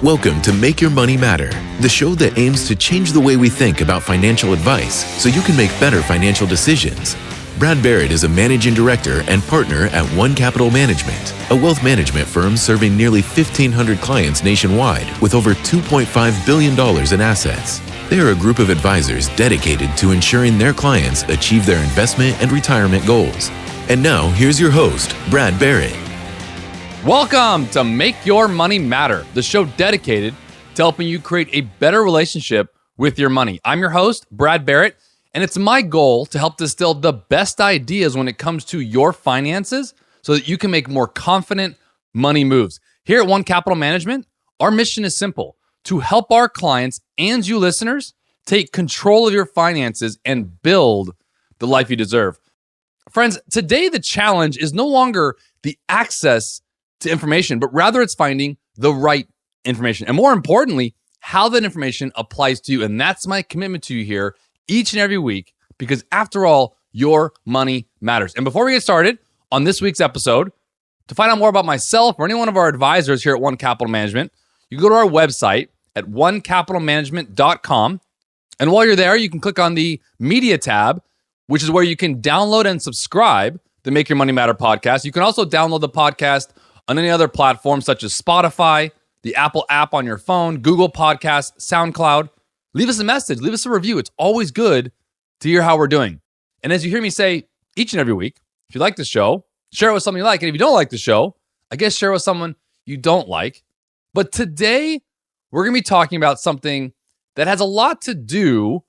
Welcome to Make Your Money Matter, the show that aims to change the way we think about financial advice so you can make better financial decisions. Brad Barrett is a managing director and partner at One Capital Management, a wealth management firm serving nearly 1,500 clients nationwide with over $2.5 billion in assets. They are a group of advisors dedicated to ensuring their clients achieve their investment and retirement goals. And now, here's your host, Brad Barrett. Welcome to Make Your Money Matter, the show dedicated to helping you create a better relationship with your money. I'm your host, Brad Barrett, and it's my goal to help distill the best ideas when it comes to your finances so that you can make more confident money moves. Here at One Capital Management, our mission is simple: to help our clients and you listeners take control of your finances and build the life you deserve. Friends, today the challenge is no longer the access to information, but rather it's finding the right information. And more importantly, how that information applies to you. And that's my commitment to you here each and every week, because after all, your money matters. And before we get started on this week's episode, to find out more about myself or any one of our advisors here at One Capital Management, you can go to our website at onecapitalmanagement.com. And while you're there, you can click on the media tab, which is where you can download and subscribe the Make Your Money Matter podcast. You can also download the podcast on any other platform such as Spotify, the Apple app on your phone, Google Podcasts, SoundCloud. Leave us a message, leave us a review. It's always good to hear how we're doing. And as you hear me say each and every week, if you like the show, share it with someone you like. And if you don't like the show, I guess share it with someone you don't like. But today, we're going to be talking about something that has a lot to do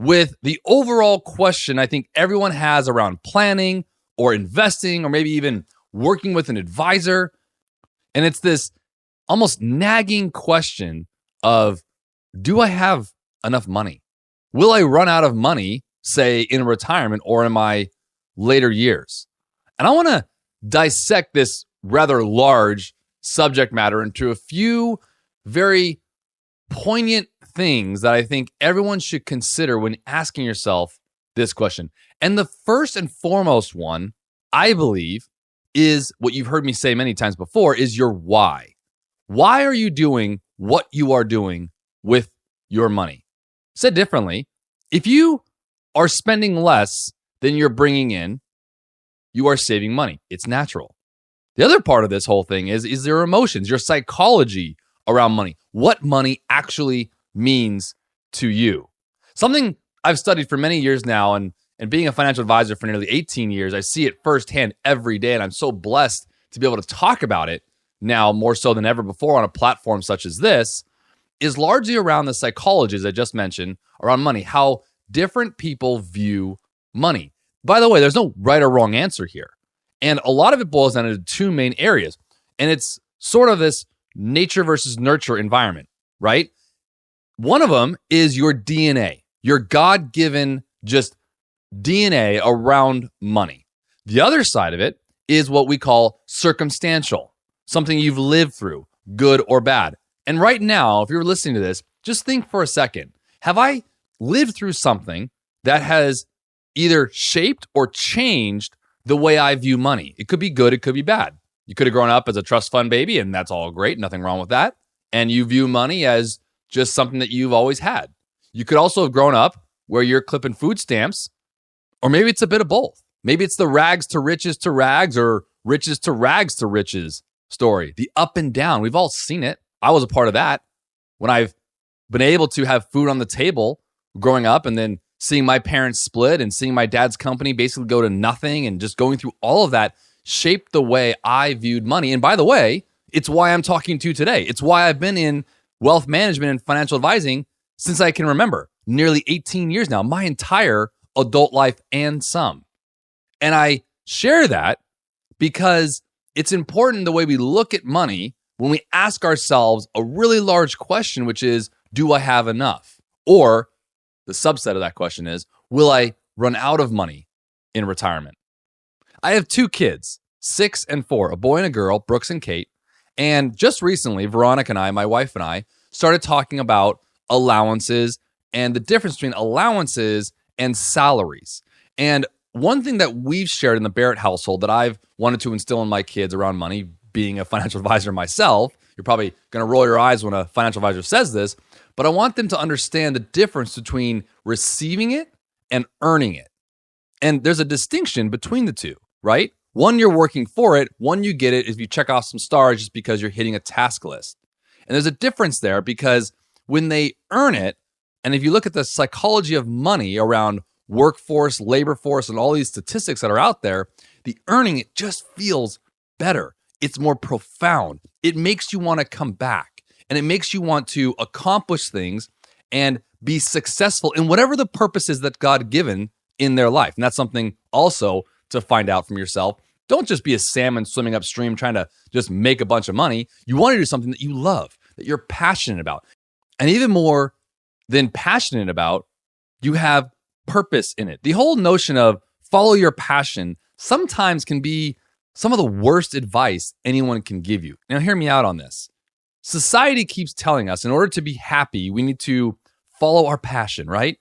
with the overall question I think everyone has around planning or investing or maybe even working with an advisor. And it's this almost nagging question of, do I have enough money? Will I run out of money, say, in retirement or in my later years? And I want to dissect this rather large subject matter into a few very poignant things that I think everyone should consider when asking yourself this question. And the first and foremost one, I believe, is what you've heard me say many times before, is your why. Why are you doing what you are doing with your money? Said differently, if you are spending less than you're bringing in, you are saving money. It's natural. The other part of this whole thing is your emotions, your psychology around money, what money actually means to you. Something I've studied for many years now, and being a financial advisor for nearly 18 years, I see it firsthand every day, and I'm so blessed to be able to talk about it now more so than ever before on a platform such as this, is largely around the psychology, as I just mentioned, around money, how different people view money. By the way, there's no right or wrong answer here. And a lot of it boils down to two main areas. And it's sort of this nature versus nurture environment, right? One of them is your DNA, your God-given just DNA around money. The other side of it is what we call circumstantial, something you've lived through, good or bad. And right now, if you're listening to this, just think for a second. Have I lived through something that has either shaped or changed the way I view money? It could be good, it could be bad. You could have grown up as a trust fund baby, and that's all great, nothing wrong with that. And you view money as just something that you've always had. You could also have grown up where you're clipping food stamps, or maybe it's a bit of both. Maybe it's the rags to rags or riches to rags to riches story. The up and down. We've all seen it. I was a part of that when I've been able to have food on the table growing up, and then seeing my parents split and seeing my dad's company basically go to nothing, and just going through all of that shaped the way I viewed money. And by the way, it's why I'm talking to you today. It's why I've been in wealth management and financial advising since I can remember, nearly 18 years now, my entire adult life and some. And I share that because it's important the way we look at money when we ask ourselves a really large question, which is, do I have enough? Or the subset of that question is, will I run out of money in retirement? I have two kids, 6 and 4, a boy and a girl, Brooks and Kate. And just recently, Veronica and I, my wife and I, started talking about allowances and the difference between allowances and salaries. And one thing that we've shared in the Barrett household that I've wanted to instill in my kids around money, being a financial advisor myself, you're probably going to roll your eyes when a financial advisor says this, but I want them to understand the difference between receiving it and earning it. And there's a distinction between the two, right? One, you're working for it. One, you get it if you check off some stars just because you're hitting a task list. And there's a difference there because when they earn it, and if you look at the psychology of money around workforce, labor force, and all these statistics that are out there, the earning it just feels better. It's more profound. It makes you want to come back, and it makes you want to accomplish things and be successful in whatever the purpose is that God given in their life. And that's something also to find out from yourself. Don't just be a salmon swimming upstream trying to just make a bunch of money. You want to do something that you love, that you're passionate about. And even more than passionate about, you have purpose in it. The whole notion of follow your passion sometimes can be some of the worst advice anyone can give you. Now, hear me out on this. Society keeps telling us in order to be happy, we need to follow our passion, right?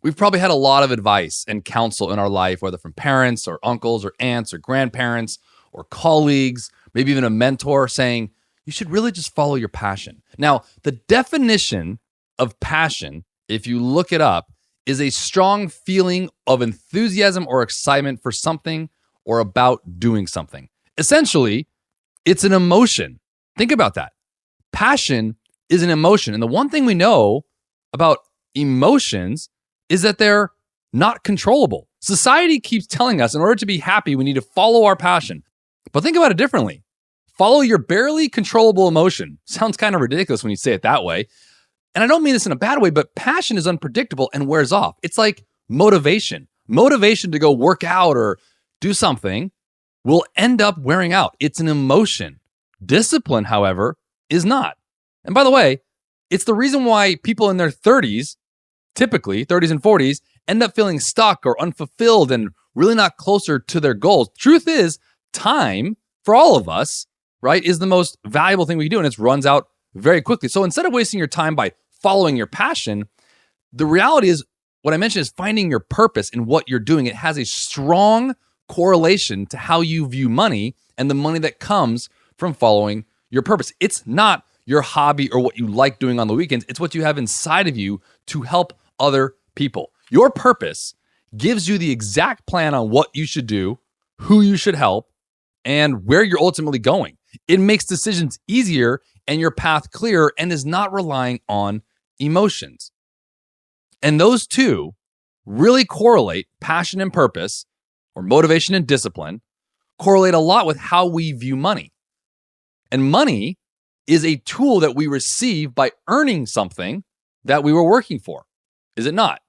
We've probably had a lot of advice and counsel in our life, whether from parents or uncles or aunts or grandparents or colleagues, maybe even a mentor saying, you should really just follow your passion. Now, the definition of passion, if you look it up, is a strong feeling of enthusiasm or excitement for something or about doing something. Essentially, it's an emotion. Think about that. Passion is an emotion. And the one thing we know about emotions is that they're not controllable. Society keeps telling us in order to be happy, we need to follow our passion. But think about it differently. Follow your barely controllable emotion. Sounds kind of ridiculous when you say it that way. And I don't mean this in a bad way, but passion is unpredictable and wears off. It's like motivation. Motivation to go work out or do something will end up wearing out. It's an emotion. Discipline, however, is not. And by the way, it's the reason why people in their 30s, typically 30s and 40s, end up feeling stuck or unfulfilled and really not closer to their goals. Truth is, time for all of us, right, is the most valuable thing we can do, and it runs out very quickly. So instead of wasting your time by following your passion, the reality is, what I mentioned is finding your purpose in what you're doing. It has a strong correlation to how you view money and the money that comes from following your purpose. It's not your hobby or what you like doing on the weekends. It's what you have inside of you to help other people. Your purpose gives you the exact plan on what you should do, who you should help, and where you're ultimately going. It makes decisions easier and your path clearer and is not relying on emotions. And those two really correlate. Passion and purpose, or motivation and discipline, correlate a lot with how we view money. And money is a tool that we receive by earning something that we were working for. Is it not?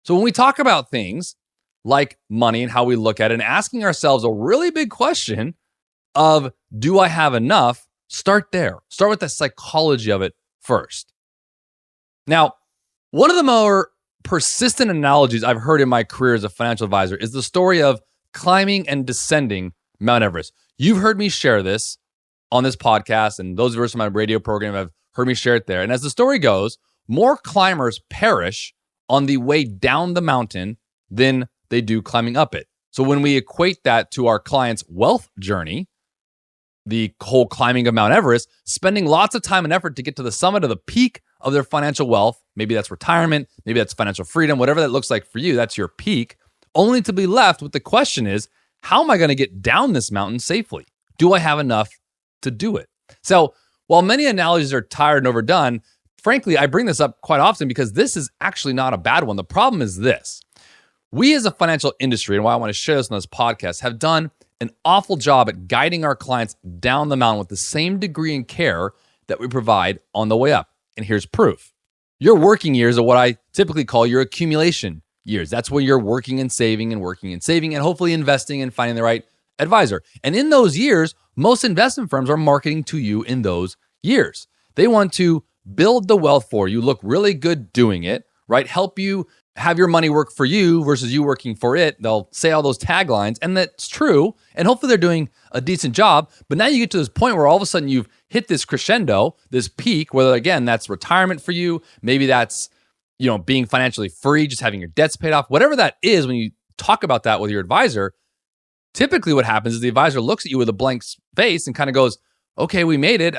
So when we talk about things like money and how we look at it and asking ourselves a really big question of, do I have enough? Start there. Start with the psychology of it first. Now, one of the more persistent analogies I've heard in my career as a financial advisor is the story of climbing and descending Mount Everest. You've heard me share this on this podcast, and those of us on my radio program have heard me share it there. And as the story goes, more climbers perish on the way down the mountain than they do climbing up it. So when we equate that to our client's wealth journey, the whole climbing of Mount Everest, spending lots of time and effort to get to the summit of the peak of their financial wealth, maybe that's retirement, maybe that's financial freedom, whatever that looks like for you, that's your peak, only to be left with the question is, how am I going to get down this mountain safely? Do I have enough to do it? So while many analogies are tired and overdone, frankly, I bring this up quite often because this is actually not a bad one. The problem is this. We as a financial industry, and why I want to share this on this podcast, have done an awful job at guiding our clients down the mountain with the same degree and care that we provide on the way up. And here's proof. Your working years are what I typically call your accumulation years. That's where you're working and saving and hopefully investing and finding the right advisor. And in those years, most investment firms are marketing to you in those years. They want to build the wealth for you, look really good doing it, right? Help you have your money work for you versus you working for it. They'll say all those taglines, and that's true. And hopefully they're doing a decent job. But now you get to this point where all of a sudden you've hit this crescendo, this peak, whether again, that's retirement for you. Maybe that's, being financially free, just having your debts paid off, whatever that is. When you talk about that with your advisor, typically what happens is the advisor looks at you with a blank face and kind of goes, okay, we made it.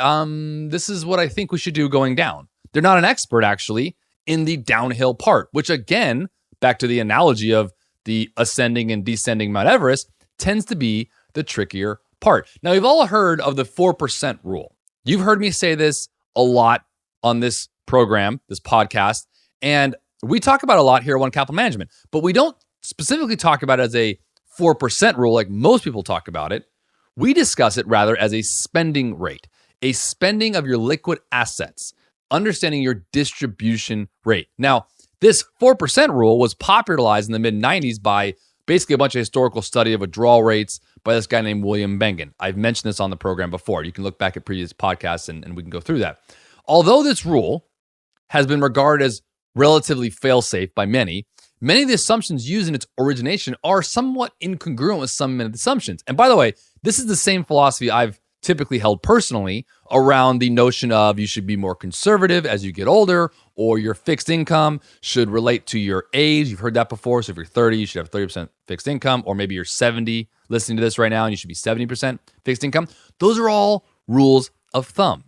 This is what I think we should do going down. They're not an expert actually in the downhill part, which again, back to the analogy of the ascending and descending Mount Everest, tends to be the trickier part. Now, we've all heard of the 4% rule. You've heard me say this a lot on this program, this podcast, and we talk about it a lot here at One Capital Management, but we don't specifically talk about it as a 4% rule like most people talk about it. We discuss it rather as a spending rate, a spending of your liquid assets, understanding your distribution rate. Now, this 4% rule was popularized in the mid-90s by basically a bunch of historical study of withdrawal rates by this guy named William Bengen. I've mentioned this on the program before. You can look back at previous podcasts and we can go through that. Although this rule has been regarded as relatively fail-safe by many of the assumptions used in its origination are somewhat incongruent with some of the assumptions. And by the way, this is the same philosophy I've typically held personally around the notion of you should be more conservative as you get older, or your fixed income should relate to your age. You've heard that before. So if you're 30, you should have 30% fixed income, or maybe you're 70 listening to this right now and you should be 70% fixed income. Those are all rules of thumb.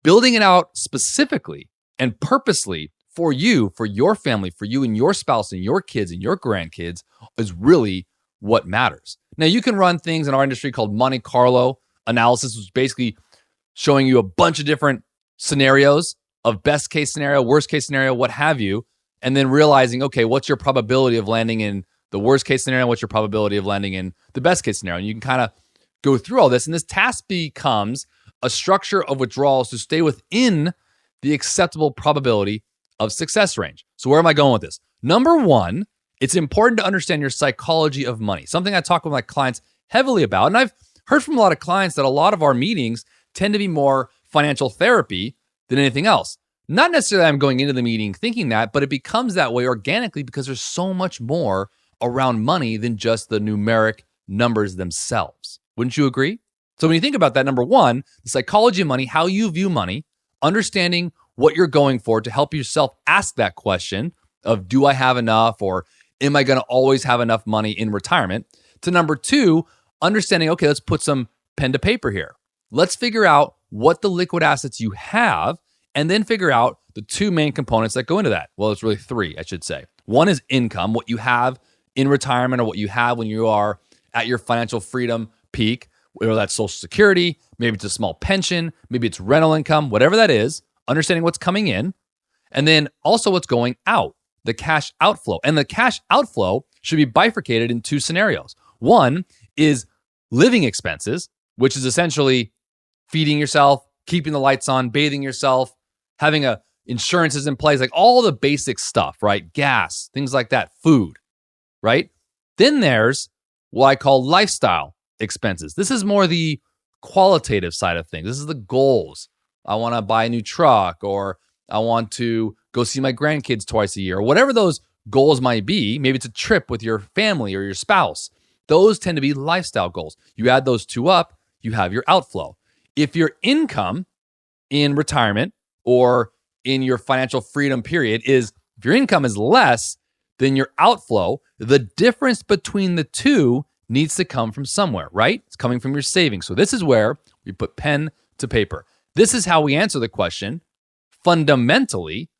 Building it out specifically and purposely for you, for your family, for you and your spouse and your kids and your grandkids is really what matters. Now, you can run things in our industry called Monte Carlo analysis, which is basically showing you a bunch of different scenarios of best case scenario, worst case scenario, what have you, and then realizing, okay, what's your probability of landing in the worst case scenario? What's your probability of landing in the best case scenario? And you can kind of go through all this. And this task becomes a structure of withdrawals to stay within the acceptable probability of success range. So where am I going with this? Number one, it's important to understand your psychology of money, something I talk with my clients heavily about. And I've heard from a lot of clients that a lot of our meetings tend to be more financial therapy than anything else. Not necessarily I'm going into the meeting thinking that, but it becomes that way organically because there's so much more around money than just the numeric numbers themselves. Wouldn't you agree? So when you think about that, number one, the psychology of money, how you view money, understanding what you're going for to help yourself ask that question of, do I have enough, or am I going to always have enough money in retirement? To number two, understanding, okay, let's put some pen to paper here. Let's figure out what the liquid assets you have, and then figure out the two main components that go into that. Well, it's really three, I should say. One is income, what you have in retirement or what you have when you are at your financial freedom peak, whether that's Social Security, maybe it's a small pension, maybe it's rental income, whatever that is, understanding what's coming in, and then also what's going out, the cash outflow. And the cash outflow should be bifurcated in two scenarios. One is living expenses, which is essentially feeding yourself, keeping the lights on, bathing yourself, having insurances in place, like all the basic stuff, right? Gas, things like that, food, right? Then there's what I call lifestyle expenses. This is more the qualitative side of things. This is the goals. I want to buy a new truck, or I want to go see my grandkids twice a year, or whatever those goals might be. Maybe it's a trip with your family or your spouse. Those tend to be lifestyle goals. You add those two up, you have your outflow. If your income in retirement or in your financial freedom period if your income is less than your outflow, the difference between the two needs to come from somewhere, right? It's coming from your savings. So this is where we put pen to paper. This is how we answer the question. Fundamentally,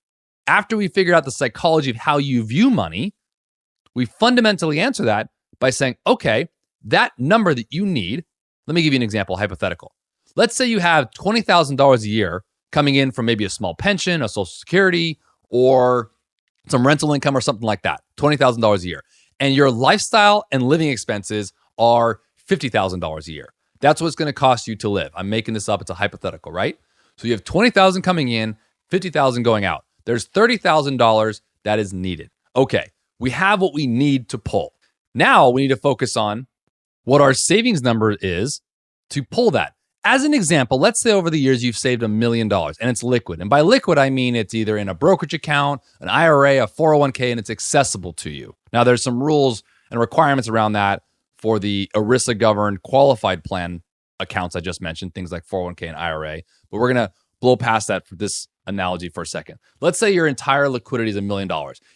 after we figure out the psychology of how you view money, we fundamentally answer that by saying, okay, that number that you need, let me give you an example, hypothetical. Let's say you have $20,000 a year coming in from maybe a small pension, a Social Security, or some rental income or something like that, $20,000 a year. And your lifestyle and living expenses are $50,000 a year. That's what it's going to cost you to live. I'm making this up. It's a hypothetical, right? So you have $20,000 coming in, $50,000 going out. There's $30,000 that is needed. Okay, we have what we need to pull. Now we need to focus on what our savings number is to pull that. As an example, let's say over the years you've saved $1 million and it's liquid. And by liquid, I mean it's either in a brokerage account, an IRA, a 401k, and it's accessible to you. Now there's some rules and requirements around that for the ERISA governed qualified plan accounts I just mentioned, things like 401k and IRA. But we're going to blow past that for this analogy for a second. Let's say your entire liquidity is $1 million.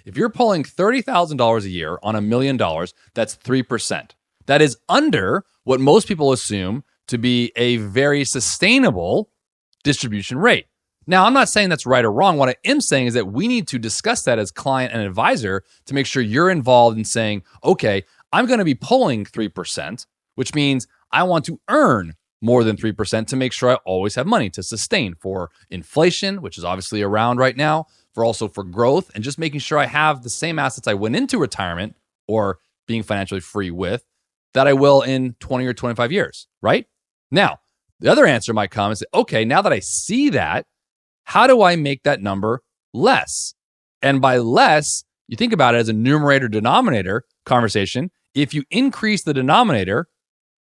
If you're pulling $30,000 a year on $1 million, that's 3%. That is under what most people assume to be a very sustainable distribution rate. Now, I'm not saying that's right or wrong. What I am saying is that we need to discuss that as client and advisor to make sure you're involved in saying, okay, I'm going to be pulling 3%, which means I want to earn more than 3% to make sure I always have money to sustain for inflation, which is obviously around right now, for growth, and just making sure I have the same assets I went into retirement or being financially free with that I will in 20 or 25 years, right? Now, the other answer might come and say, okay, now that I see that, how do I make that number less? And by less, you think about it as a numerator-denominator conversation. If you increase the denominator,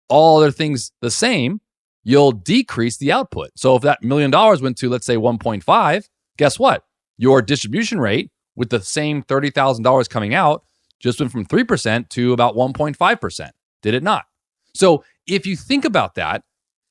all other things the same, you'll decrease the output. So if that $1 million went to, let's say, 1.5, guess what? Your distribution rate with the same $30,000 coming out just went from 3% to about 1.5%. Did it not? So if you think about that,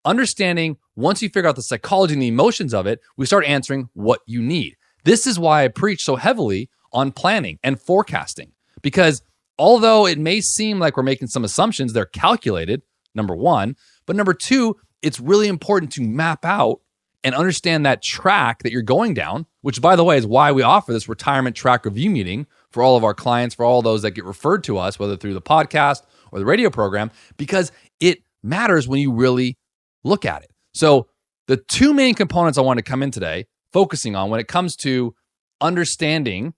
understanding once you figure out the psychology and the emotions of it, we start answering what you need. This is why I preach so heavily on planning and forecasting, because although it may seem like we're making some assumptions, they're calculated, number one, but number two, it's really important to map out and understand that track that you're going down, which, by the way, is why we offer this retirement track review meeting for all of our clients, for all those that get referred to us, whether through the podcast or the radio program, because it matters when you really look at it. So the two main components I want to come in today, focusing on when it comes to understanding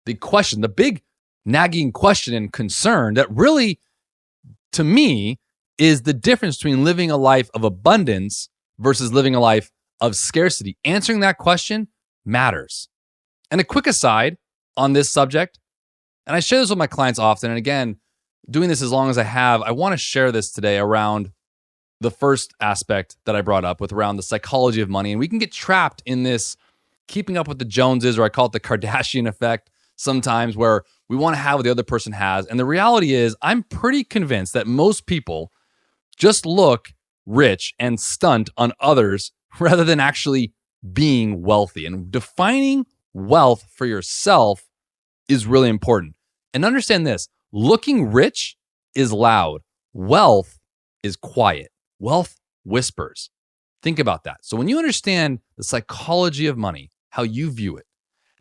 the question, the big nagging question and concern that really, to me, is the difference between living a life of abundance versus living a life of scarcity. Answering that question matters. And a quick aside on this subject, and I share this with my clients often, and again, doing this as long as I have, I want to share this today around the first aspect that I brought up with around the psychology of money. And we can get trapped in this keeping up with the Joneses, or I call it the Kardashian Effect sometimes, where we want to have what the other person has. And the reality is, I'm pretty convinced that most people just look rich and stunt on others rather than actually being wealthy. And defining wealth for yourself is really important. And understand this, looking rich is loud. Wealth is quiet. Wealth whispers. Think about that. So when you understand the psychology of money, how you view it,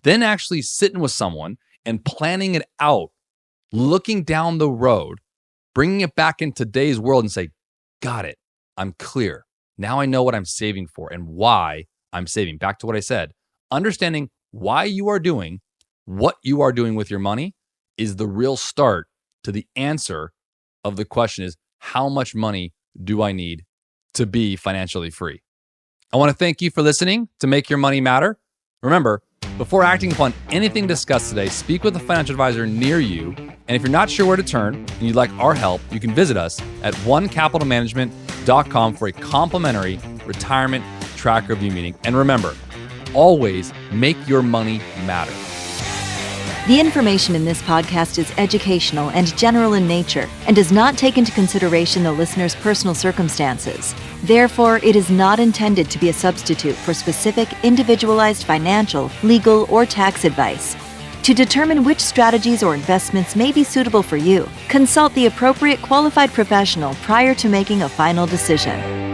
then actually sitting with someone and planning it out, looking down the road, bringing it back in today's world and say, got it. I'm clear. Now I know what I'm saving for and why I'm saving. Back to what I said, understanding why you are doing what you are doing with your money is the real start to the answer of the question is, how much money do I need to be financially free? I want to thank you for listening to Make Your Money Matter. Remember, before acting upon anything discussed today, speak with a financial advisor near you. And if you're not sure where to turn and you'd like our help, you can visit us at onecapitalmanagement.com for a complimentary retirement track review meeting. And remember, always make your money matter. The information in this podcast is educational and general in nature and does not take into consideration the listener's personal circumstances. Therefore, it is not intended to be a substitute for specific, individualized financial, legal, or tax advice. To determine which strategies or investments may be suitable for you, consult the appropriate qualified professional prior to making a final decision.